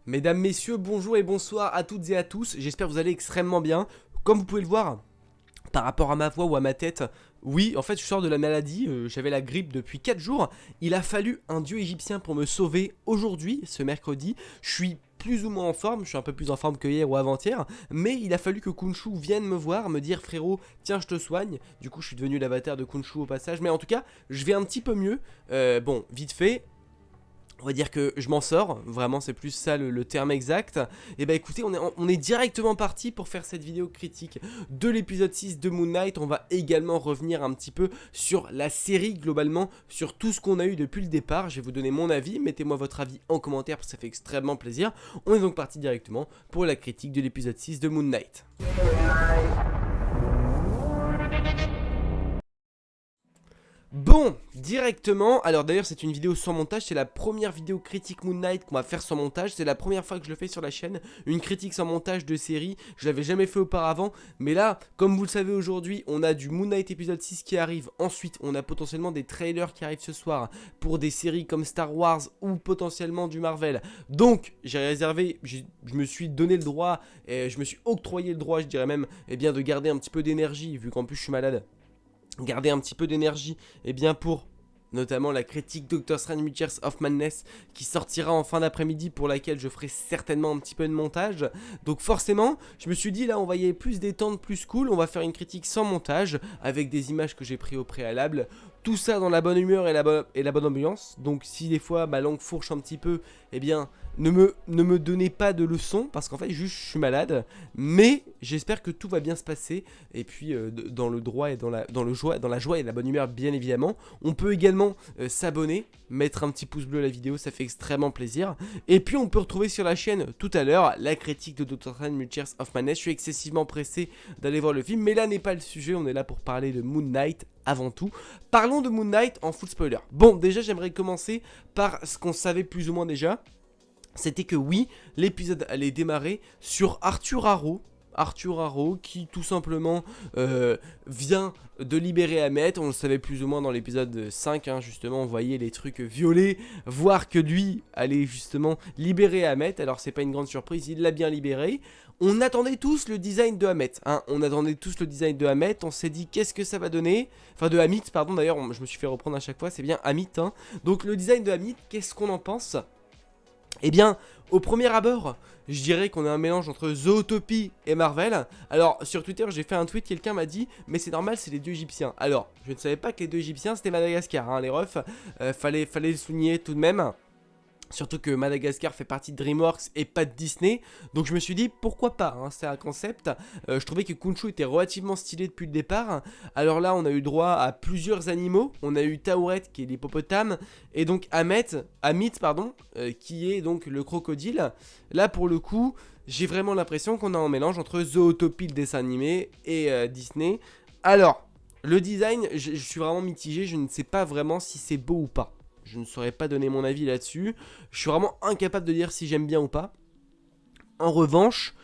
Mesdames, messieurs, bonjour et bonsoir à toutes et à tous, j'espère que vous allez extrêmement bien. Comme vous pouvez le voir, par rapport à ma voix ou à ma tête, oui, en fait je sors de la maladie, j'avais la grippe depuis 4 jours. Il a fallu un dieu égyptien pour me sauver aujourd'hui, ce mercredi. Je suis plus ou moins en forme, je suis un peu plus en forme que hier ou avant-hier, mais il a fallu que Kunshu vienne me voir, me dire frérot, tiens je te soigne. Du coup je suis devenu l'avatar de Kunshu au passage, mais en tout cas je vais un petit peu mieux. Bon, vite fait. On va dire que je m'en sors, vraiment c'est plus ça le terme exact. Et bah écoutez, on est directement parti pour faire cette vidéo critique de l'épisode 6 de Moon Knight. On va également revenir un petit peu sur la série globalement, sur tout ce qu'on a eu depuis le départ. Je vais vous donner mon avis, mettez-moi votre avis en commentaire parce que ça fait extrêmement plaisir. On est donc parti directement pour la critique de l'épisode 6 de Moon Knight. Bon, directement, alors d'ailleurs c'est une vidéo sans montage, c'est la première vidéo critique Moon Knight qu'on va faire sans montage, c'est la première fois que je le fais sur la chaîne, une critique sans montage de série, je l'avais jamais fait auparavant, mais là, comme vous le savez aujourd'hui, on a du Moon Knight épisode 6 qui arrive, ensuite on a potentiellement des trailers qui arrivent ce soir pour des séries comme Star Wars ou potentiellement du Marvel, donc j'ai réservé, je me suis donné le droit, et je me suis octroyé le droit, je dirais même, de garder un petit peu d'énergie, vu qu'en plus je suis malade. Garder un petit peu d'énergie pour notamment la critique Doctor Strange Multiverse of Madness qui sortira en fin d'après-midi, pour laquelle je ferai certainement un petit peu de montage. Donc forcément, je me suis dit là on va y aller plus détente, plus cool, on va faire une critique sans montage avec des images que j'ai prises au préalable. Tout ça dans la bonne humeur et la bonne ambiance. Donc si des fois ma langue fourche un petit peu, ne me donnez pas de leçons parce qu'en fait juste je suis malade. Mais j'espère que tout va bien se passer. Et puis dans le droit et dans la joie et la bonne humeur bien évidemment. On peut également s'abonner, mettre un petit pouce bleu à la vidéo, ça fait extrêmement plaisir. Et puis on peut retrouver sur la chaîne tout à l'heure la critique de Doctor Strange Multiverse of Madness. Je suis excessivement pressé d'aller voir le film, mais là n'est pas le sujet, on est là pour parler de Moon Knight avant tout. Parlons de Moon Knight en full spoiler. Bon, déjà j'aimerais commencer par ce qu'on savait plus ou moins déjà. C'était que oui, l'épisode allait démarrer sur Arthur Harrow. Arthur Harrow qui tout simplement vient de libérer Ammit. On le savait plus ou moins dans l'épisode 5 justement, on voyait les trucs violets, voir que lui allait justement libérer Ammit. Alors c'est pas une grande surprise, il l'a bien libéré. On attendait tous le design de Ammit, on attendait tous le design de Ammit, on s'est dit qu'est-ce que ça va donner. Enfin de Amit, pardon, d'ailleurs je me suis fait reprendre à chaque fois, c'est bien Amit. Donc le design de Amit, qu'est-ce qu'on en pense? Eh bien, au premier abord, je dirais qu'on a un mélange entre Zootopie et Marvel. Alors, sur Twitter, j'ai fait un tweet, quelqu'un m'a dit « Mais c'est normal, c'est les dieux égyptiens ». Alors, je ne savais pas que les dieux égyptiens, c'était Madagascar, les refs. Fallait le souligner tout de même. Surtout que Madagascar fait partie de DreamWorks et pas de Disney. Donc je me suis dit pourquoi pas, c'est un concept. Je trouvais que Kunshu était relativement stylé depuis le départ. Alors là on a eu droit à plusieurs animaux. On a eu Tauret qui est l'hippopotame. Et donc Amit qui est donc le crocodile. Là pour le coup j'ai vraiment l'impression qu'on a un mélange entre Zootopie le dessin animé et Disney. Alors le design je suis vraiment mitigé. Je ne sais pas vraiment si c'est beau ou pas. Je ne saurais pas donner mon avis là-dessus. Je suis vraiment incapable de dire si j'aime bien ou pas. En revanche,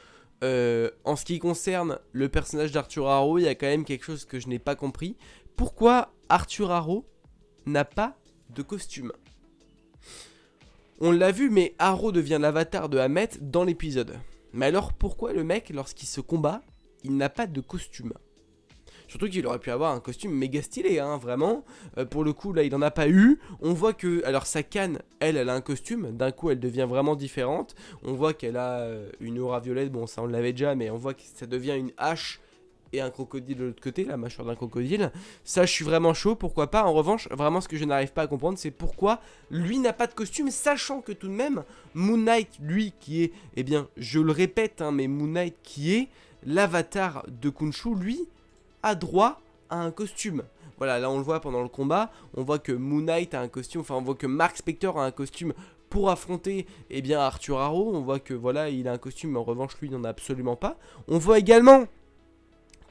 en ce qui concerne le personnage d'Arthur Harrow, il y a quand même quelque chose que je n'ai pas compris. Pourquoi Arthur Harrow n'a pas de costume? On l'a vu, mais Harrow devient l'avatar de Ammit dans l'épisode. Mais alors pourquoi le mec, lorsqu'il se combat, il n'a pas de costume? Surtout qu'il aurait pu avoir un costume méga stylé, vraiment. Pour le coup, là, il n'en a pas eu. On voit que, alors sa canne, elle a un costume. D'un coup, elle devient vraiment différente. On voit qu'elle a une aura violette. Bon, ça, on l'avait déjà, mais on voit que ça devient une hache et un crocodile de l'autre côté, la mâchoire d'un crocodile. Ça, je suis vraiment chaud, pourquoi pas. En revanche, vraiment, ce que je n'arrive pas à comprendre, c'est pourquoi lui n'a pas de costume, sachant que tout de même, Moon Knight, lui, qui est, je le répète, mais Moon Knight, qui est l'avatar de Kunshu, lui, a droit à un costume. Voilà, là on le voit pendant le combat, on voit que Moon Knight a un costume, enfin on voit que Mark Spector a un costume pour affronter Arthur Harrow. On voit que voilà, il a un costume, mais en revanche lui n'en a absolument pas. On voit également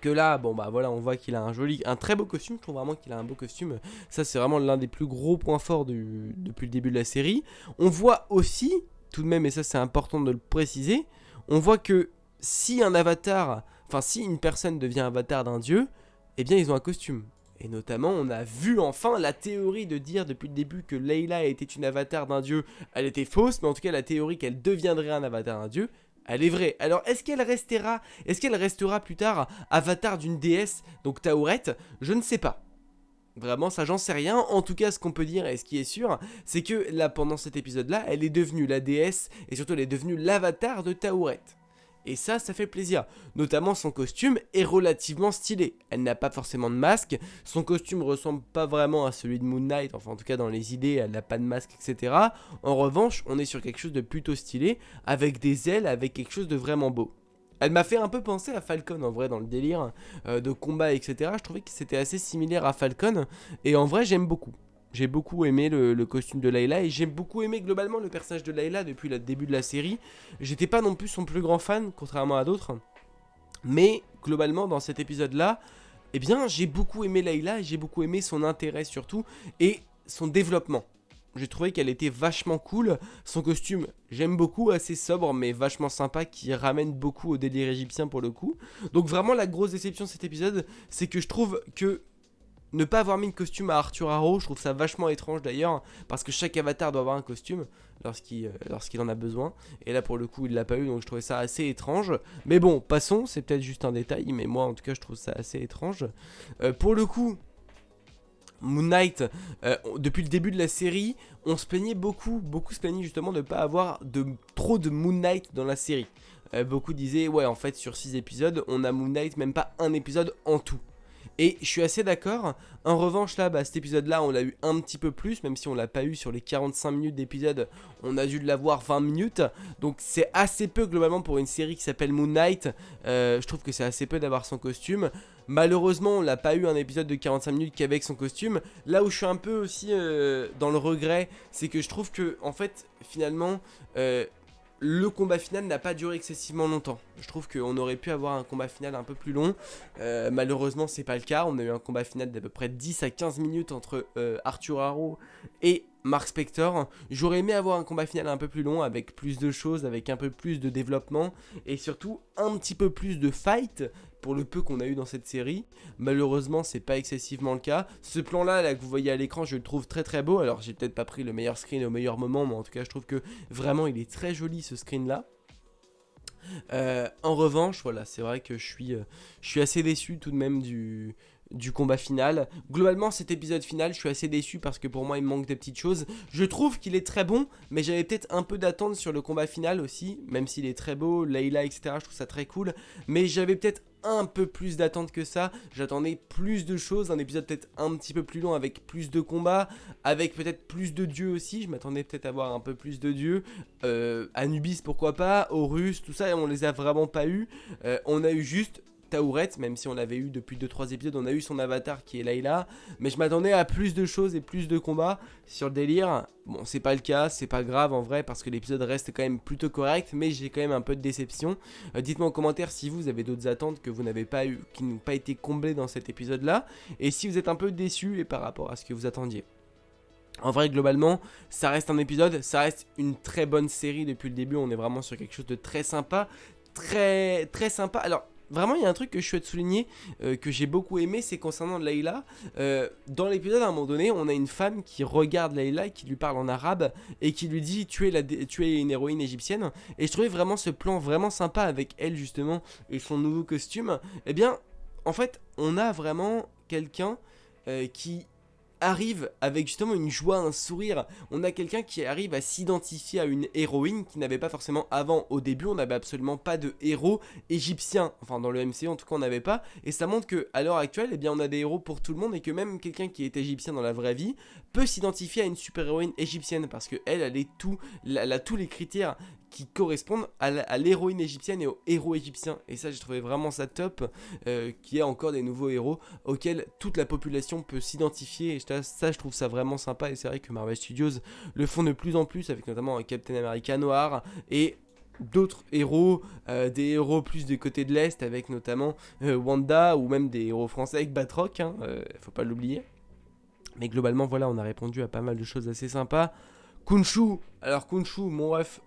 que là, on voit qu'il a un très beau costume. Je trouve vraiment qu'il a un beau costume. Ça c'est vraiment l'un des plus gros points forts depuis le début de la série. On voit aussi, tout de même, et ça c'est important de le préciser, on voit que si un avatar... Enfin, si une personne devient avatar d'un dieu, ils ont un costume. Et notamment, on a vu enfin la théorie de dire depuis le début que Layla était une avatar d'un dieu. Elle était fausse, mais en tout cas, la théorie qu'elle deviendrait un avatar d'un dieu, elle est vraie. Alors, est-ce qu'elle restera plus tard avatar d'une déesse, donc Tauret? Je ne sais pas. Vraiment, ça j'en sais rien. En tout cas, ce qu'on peut dire et ce qui est sûr, c'est que là, pendant cet épisode-là, elle est devenue la déesse et surtout elle est devenue l'avatar de Tauret. Et ça fait plaisir. Notamment, son costume est relativement stylé. Elle n'a pas forcément de masque. Son costume ressemble pas vraiment à celui de Moon Knight. Enfin, en tout cas, dans les idées, elle n'a pas de masque, etc. En revanche, on est sur quelque chose de plutôt stylé, avec des ailes, avec quelque chose de vraiment beau. Elle m'a fait un peu penser à Falcon en vrai dans le délire de combat, etc. Je trouvais que c'était assez similaire à Falcon. Et en vrai, j'aime beaucoup. J'ai beaucoup aimé le costume de Layla et j'ai beaucoup aimé globalement le personnage de Layla depuis le début de la série. J'étais pas non plus son plus grand fan, contrairement à d'autres. Mais globalement, dans cet épisode-là, eh bien, j'ai beaucoup aimé Layla et j'ai beaucoup aimé son intérêt surtout et son développement. J'ai trouvé qu'elle était vachement cool. Son costume, j'aime beaucoup, assez sobre mais vachement sympa, qui ramène beaucoup au délire égyptien pour le coup. Donc vraiment la grosse déception de cet épisode, c'est que je trouve que ne pas avoir mis de costume à Arthur Harrow, je trouve ça vachement étrange d'ailleurs, parce que chaque avatar doit avoir un costume lorsqu'il en a besoin. Et là pour le coup il l'a pas eu, donc je trouvais ça assez étrange. Mais bon, passons, c'est peut-être juste un détail, mais moi en tout cas je trouve ça assez étrange. Pour le coup, Moon Knight, depuis le début de la série, on se plaignait beaucoup se plaignaient justement de ne pas avoir trop de Moon Knight dans la série. Beaucoup disaient, ouais en fait sur 6 épisodes, on a Moon Knight, même pas un épisode en tout. Et je suis assez d'accord. En revanche, là, cet épisode-là, on l'a eu un petit peu plus, même si on l'a pas eu sur les 45 minutes d'épisode, on a dû l'avoir 20 minutes. Donc c'est assez peu globalement pour une série qui s'appelle Moon Knight. Je trouve que c'est assez peu d'avoir son costume. Malheureusement, on l'a pas eu un épisode de 45 minutes qu'avec son costume. Là où je suis un peu aussi dans le regret, c'est que je trouve que, en fait, finalement, le combat final n'a pas duré excessivement longtemps. Je trouve qu'on aurait pu avoir un combat final un peu plus long. Malheureusement, c'est pas le cas. On a eu un combat final d'à peu près 10 à 15 minutes entre Arthur Harrow et Mark Spector. J'aurais aimé avoir un combat final un peu plus long, avec plus de choses, avec un peu plus de développement et surtout un petit peu plus de fight pour le peu qu'on a eu dans cette série. Malheureusement, c'est pas excessivement le cas. Ce plan-là, là, que vous voyez à l'écran, je le trouve très très beau. Alors, j'ai peut-être pas pris le meilleur screen au meilleur moment, mais en tout cas, je trouve que vraiment, il est très joli ce screen-là. En revanche, voilà, c'est vrai que je suis assez déçu tout de même du combat final. Globalement, cet épisode final, je suis assez déçu parce que pour moi, il me manque des petites choses. Je trouve qu'il est très bon, mais j'avais peut-être un peu d'attente sur le combat final aussi, même s'il est très beau, Layla, etc. Je trouve ça très cool, mais j'avais peut-être un peu plus d'attente que ça. J'attendais plus de choses, un épisode peut-être un petit peu plus long avec plus de combats, avec peut-être plus de dieux aussi. Je m'attendais peut-être à avoir un peu plus de dieux. Anubis, pourquoi pas, Horus, tout ça, on les a vraiment pas eu. On a eu juste Tauret, même si on l'avait eu depuis 2-3 épisodes, on a eu son avatar qui est Layla, mais je m'attendais à plus de choses et plus de combats sur le délire. Bon, c'est pas le cas, c'est pas grave en vrai, parce que l'épisode reste quand même plutôt correct, mais j'ai quand même un peu de déception. Dites-moi en commentaire si vous avez d'autres attentes que vous n'avez pas eu, qui n'ont pas été comblées dans cet épisode-là, et si vous êtes un peu déçus et par rapport à ce que vous attendiez. En vrai, globalement, ça reste un épisode, ça reste une très bonne série depuis le début, on est vraiment sur quelque chose de très sympa, très très sympa. Alors, vraiment, il y a un truc que je souhaite souligner, que j'ai beaucoup aimé, c'est concernant Layla. Dans l'épisode, à un moment donné, on a une femme qui regarde Layla, qui lui parle en arabe, et qui lui dit tu es une héroïne égyptienne. Et je trouvais vraiment ce plan vraiment sympa avec elle, justement, et son nouveau costume. Eh bien, en fait, on a vraiment quelqu'un qui arrive avec justement une joie, un sourire. On a quelqu'un qui arrive à s'identifier à une héroïne qui n'avait pas forcément avant. Au début, on n'avait absolument pas de héros égyptiens. Enfin, dans le MCU, en tout cas, on n'avait pas. Et ça montre qu'à l'heure actuelle, eh bien, on a des héros pour tout le monde et que même quelqu'un qui est égyptien dans la vraie vie peut s'identifier à une super-héroïne égyptienne parce qu'elle, elle a tous les critères qui correspondent à l'héroïne égyptienne et au héros égyptien. Et ça, j'ai trouvé vraiment ça top, qu'il y ait encore des nouveaux héros auxquels toute la population peut s'identifier. Et ça, je trouve ça vraiment sympa. Et c'est vrai que Marvel Studios le font de plus en plus, avec notamment un Captain America noir et d'autres héros, des héros plus du côté de l'Est, avec notamment Wanda, ou même des héros français avec Batroc, hein, faut pas l'oublier. Mais globalement, voilà, on a répondu à pas mal de choses assez sympas. Khonshu, alors Khonshu, mon ref,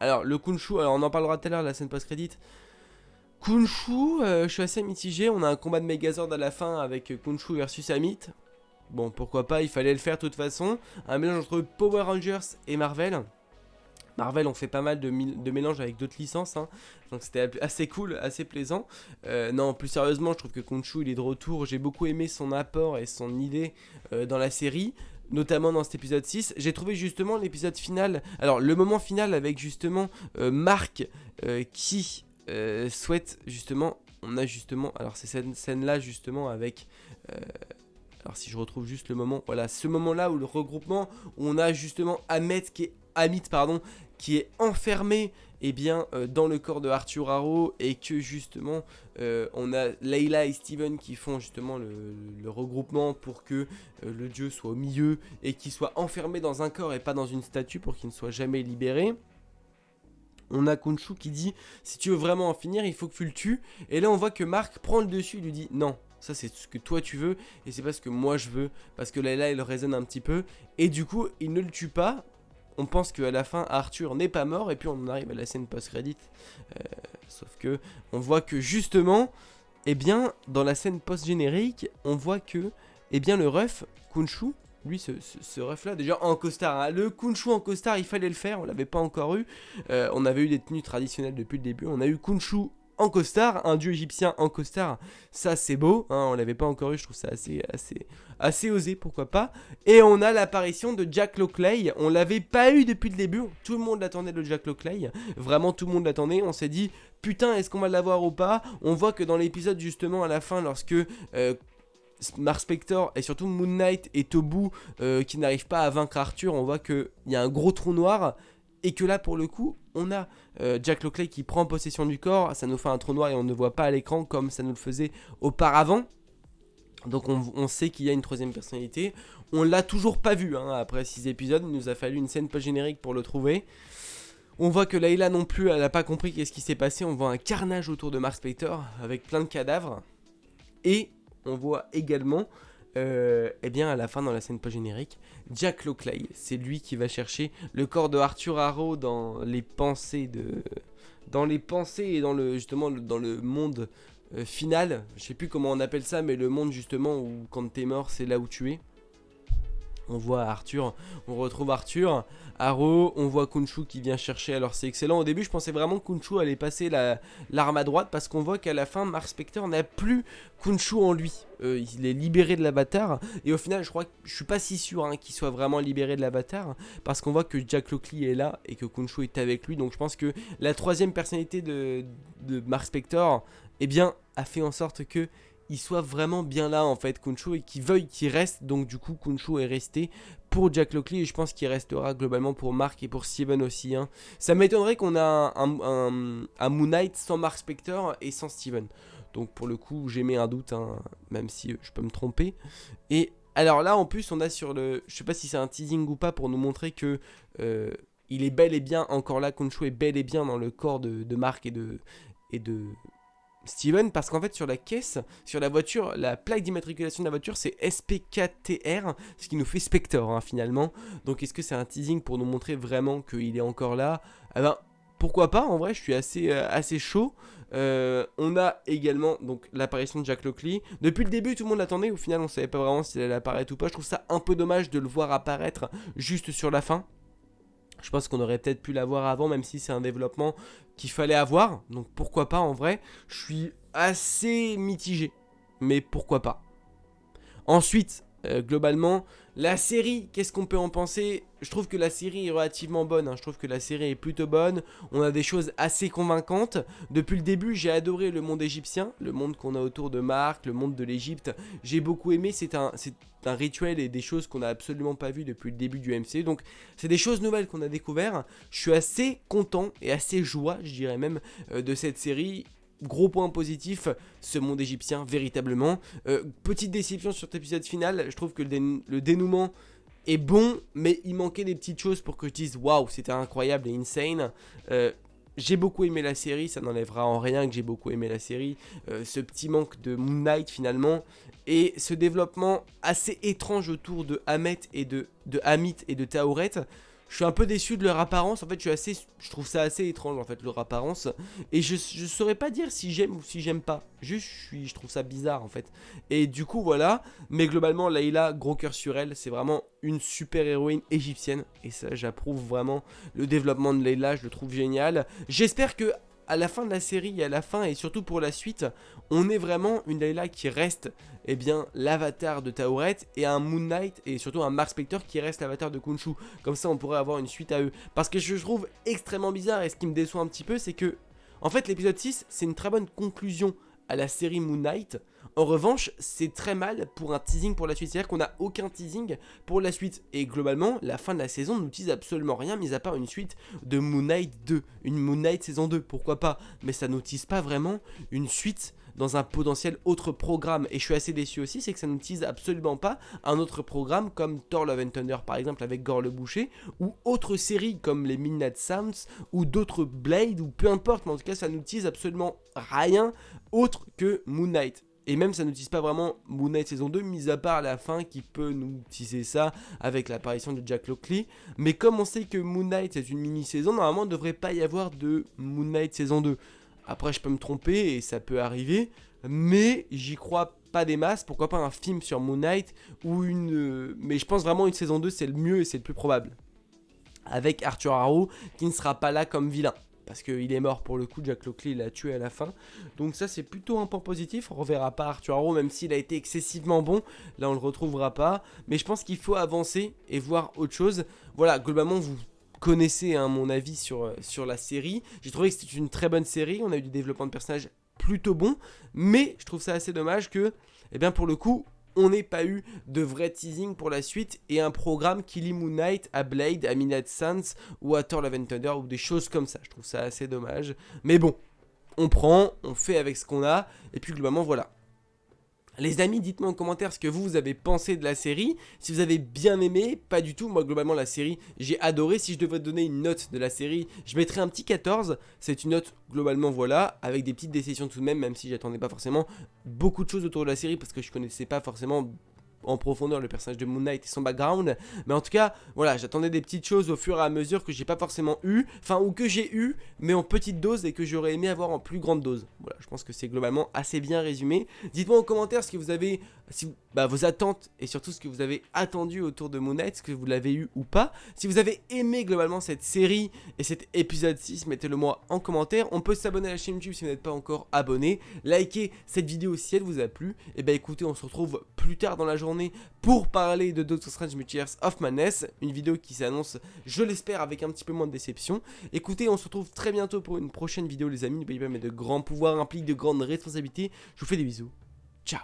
alors le Khonshu, alors on en parlera tout à l'heure, la scène post-crédit. Khonshu, je suis assez mitigé. On a un combat de Megazord à la fin avec Khonshu versus Amit. Bon, pourquoi pas, il fallait le faire de toute façon. Un mélange entre Power Rangers et Marvel. Marvel, on fait pas mal de mélanges avec d'autres licences, hein. Donc c'était assez cool, assez plaisant. Non, plus sérieusement, je trouve que Khonshu, il est de retour. J'ai beaucoup aimé son apport et son idée dans la série, notamment dans cet épisode 6. J'ai trouvé justement l'épisode final, alors le moment final avec justement Marc qui souhaite justement, on a justement, alors c'est cette scène-là justement avec... alors si je retrouve juste le moment, voilà, ce moment-là où le regroupement, où on a justement Amit, qui est enfermé dans le corps de Arthur Harrow, et que justement on a Layla et Steven qui font justement le regroupement pour que le dieu soit au milieu et qu'il soit enfermé dans un corps et pas dans une statue pour qu'il ne soit jamais libéré. On a Khonshu qui dit si tu veux vraiment en finir il faut que tu le tues, et là on voit que Marc prend le dessus, il lui dit non, ça c'est ce que toi tu veux et c'est pas ce que moi je veux, parce que Layla elle raisonne un petit peu et du coup il ne le tue pas. On pense qu'à la fin Arthur n'est pas mort, et puis on en arrive à la scène post-credit. Sauf que on voit que justement, dans la scène post-générique, on voit que le ref, Khonshu, lui ce ref là, déjà en costard, hein. Le Khonshu en costard, il fallait le faire, on l'avait pas encore eu. On avait eu des tenues traditionnelles depuis le début, on a eu Khonshu en costard, un dieu égyptien en costard, ça c'est beau, hein, on l'avait pas encore eu, je trouve ça assez osé, pourquoi pas. Et on a l'apparition de Jack Lockley, on l'avait pas eu depuis le début, tout le monde l'attendait, le Jack Lockley, vraiment tout le monde l'attendait, on s'est dit putain est-ce qu'on va l'avoir ou pas. On voit que dans l'épisode justement à la fin, lorsque Mark Spector et surtout Moon Knight et Tobu qui n'arrivent pas à vaincre Arthur, on voit qu'il y a un gros trou noir, et que là pour le coup on a Jack Lockley qui prend possession du corps, ça nous fait un trou noir et on ne voit pas à l'écran comme ça nous le faisait auparavant. Donc on sait qu'il y a une troisième personnalité. On l'a toujours pas vu, hein, après 6 épisodes, il nous a fallu une scène post-générique pour le trouver. On voit que Layla non plus, elle n'a pas compris qu'est-ce qui s'est passé, on voit un carnage autour de Mark Spector avec plein de cadavres. Et on voit également à la fin dans la scène post-générique, Jack Lockley, c'est lui qui va chercher le corps de Arthur Harrow dans les pensées et dans le monde final. Je sais plus comment on appelle ça, mais le monde justement où quand t'es mort c'est là où tu es. On voit Arthur, on retrouve Arthur Harrow, on voit Khonshu qui vient chercher. Alors c'est excellent, au début je pensais vraiment que Khonshu allait passer l'arme à droite, parce qu'on voit qu'à la fin Mark Spector n'a plus Khonshu en lui, il est libéré de l'avatar, et au final je suis pas si sûr qu'il soit vraiment libéré de l'avatar, parce qu'on voit que Jack Lockley est là et que Khonshu est avec lui. Donc je pense que la troisième personnalité de Mark Spector a fait en sorte que il soit vraiment bien là en fait, Khonshu, et qu'il veuille qu'il reste. Donc du coup Khonshu est resté pour Jack Lockley, et je pense qu'il restera globalement pour Mark et pour Steven aussi, hein. Ça m'étonnerait qu'on a un Moon Knight sans Mark Spector et sans Steven. Donc pour le coup j'ai mis un doute, hein, même si je peux me tromper. Et alors là en plus on a sur le... Je sais pas si c'est un teasing ou pas pour nous montrer que il est bel et bien encore là, Khonshu est bel et bien dans le corps de Mark et de Steven, parce qu'en fait sur la caisse, sur la voiture, la plaque d'immatriculation de la voiture c'est SPKTR, ce qui nous fait Spector, hein, finalement. Donc est-ce que c'est un teasing pour nous montrer vraiment qu'il est encore là? Pourquoi pas, en vrai je suis assez chaud. On a également donc l'apparition de Jack Lockley. Depuis le début tout le monde l'attendait, au final on savait pas vraiment s'il allait apparaître ou pas. Je trouve ça un peu dommage de le voir apparaître juste sur la fin. Je pense qu'on aurait peut-être pu l'avoir avant, même si c'est un développement qu'il fallait avoir. Donc pourquoi pas, en vrai. Je suis assez mitigé, mais pourquoi pas. Ensuite, globalement, la série, qu'est-ce qu'on peut en penser? Je trouve que la série est relativement bonne, hein. Je trouve que la série est plutôt bonne. On a des choses assez convaincantes. Depuis le début, j'ai adoré le monde égyptien, le monde qu'on a autour de Marc, le monde de l'Égypte. J'ai beaucoup aimé, c'est un rituel et des choses qu'on n'a absolument pas vues depuis le début du MCU. Donc c'est des choses nouvelles qu'on a découvert. Je suis assez content et assez joie, je dirais même, de cette série. Gros point positif, ce monde égyptien, véritablement. Petite déception sur cet épisode final, je trouve que le dénouement est bon, mais il manquait des petites choses pour que je dise waouh, c'était incroyable et insane. J'ai beaucoup aimé la série, ça n'enlèvera en rien que j'ai beaucoup aimé la série. Ce petit manque de Moon Knight finalement, et ce développement assez étrange autour de Amit et de Taouret. Je suis un peu déçu de leur apparence. En fait, je trouve ça assez étrange en fait leur apparence. Et je saurais pas dire si j'aime ou si j'aime pas. Juste, je trouve ça bizarre en fait. Et du coup, voilà. Mais globalement, Layla, gros cœur sur elle. C'est vraiment une super héroïne égyptienne. Et ça, j'approuve vraiment le développement de Layla. Je le trouve génial. J'espère que à la fin de la série, à la fin et surtout pour la suite, on est vraiment une Layla qui reste eh bien l'avatar de Tauret et un Moon Knight et surtout un Mark Spector qui reste l'avatar de Khonshu. Comme ça on pourrait avoir une suite à eux. Parce que je trouve extrêmement bizarre et ce qui me déçoit un petit peu c'est que en fait l'épisode 6 c'est une très bonne conclusion à la série Moon Knight. En revanche, c'est très mal pour un teasing pour la suite. C'est-à-dire qu'on n'a aucun teasing pour la suite. Et globalement, la fin de la saison ne nous tease absolument rien, mis à part une suite de Moon Knight 2. Une Moon Knight saison 2, pourquoi pas. Mais ça ne nous tease pas vraiment une suite dans un potentiel autre programme. Et je suis assez déçu aussi, c'est que ça ne nous tease absolument pas un autre programme comme Thor Love and Thunder par exemple avec Gore le Boucher, ou autre séries comme les Midnight Suns, ou d'autres Blade, ou peu importe. Mais en tout cas, ça ne nous tease absolument rien autre que Moon Knight. Et même ça ne tease pas vraiment Moon Knight saison 2, mis à part la fin qui peut nous teaser ça avec l'apparition de Jack Lockley. Mais comme on sait que Moon Knight c'est une mini-saison, normalement il ne devrait pas y avoir de Moon Knight saison 2. Après je peux me tromper et ça peut arriver, mais j'y crois pas des masses. Pourquoi pas un film sur Moon Knight ou une... mais je pense vraiment une saison 2 c'est le mieux et c'est le plus probable. Avec Arthur Harrow qui ne sera pas là comme vilain. Parce qu'il est mort pour le coup, Jack Lockley l'a tué à la fin. Donc ça c'est plutôt un point positif. On reverra pas Arthur Harrow même s'il a été excessivement bon. Là on le retrouvera pas. Mais je pense qu'il faut avancer et voir autre chose. Voilà, globalement vous connaissez mon avis sur la série. J'ai trouvé que c'était une très bonne série. On a eu du développement de personnages plutôt bon. Mais je trouve ça assez dommage que, eh bien pour le coup, on n'ait pas eu de vrai teasing pour la suite et un programme qui lie Moon Knight à Blade, à Midnight Suns ou à Thor Love and Thunder ou des choses comme ça. Je trouve ça assez dommage. Mais bon, on prend, on fait avec ce qu'on a et puis globalement voilà. Les amis, dites-moi en commentaire ce que vous avez pensé de la série, si vous avez bien aimé, pas du tout, moi globalement la série j'ai adoré, si je devais donner une note de la série, je mettrais un petit 14, c'est une note globalement voilà, avec des petites décisions tout de même si j'attendais pas forcément beaucoup de choses autour de la série parce que je connaissais pas forcément en profondeur le personnage de Moon Knight et son background, mais en tout cas voilà, j'attendais des petites choses au fur et à mesure que j'ai pas forcément eu, ou que j'ai eu mais en petite dose et que j'aurais aimé avoir en plus grande dose. Voilà, je pense que c'est globalement assez bien résumé. Dites-moi en commentaire ce que vous avez, vos attentes et surtout ce que vous avez attendu autour de Moon Knight, ce que vous l'avez eu ou pas. Si vous avez aimé globalement cette série et cet épisode 6, mettez-le moi en commentaire. On peut s'abonner à la chaîne YouTube si vous n'êtes pas encore abonné, likez cette vidéo si elle vous a plu. Et écoutez, on se retrouve plus tard dans la journée pour parler de Doctor Strange Multiverse of Madness, une vidéo qui s'annonce, je l'espère, avec un petit peu moins de déception. Écoutez, on se retrouve très bientôt pour une prochaine vidéo les amis, n'oubliez pas, mais de grands pouvoirs impliquent de grandes responsabilités. Je vous fais des bisous, ciao.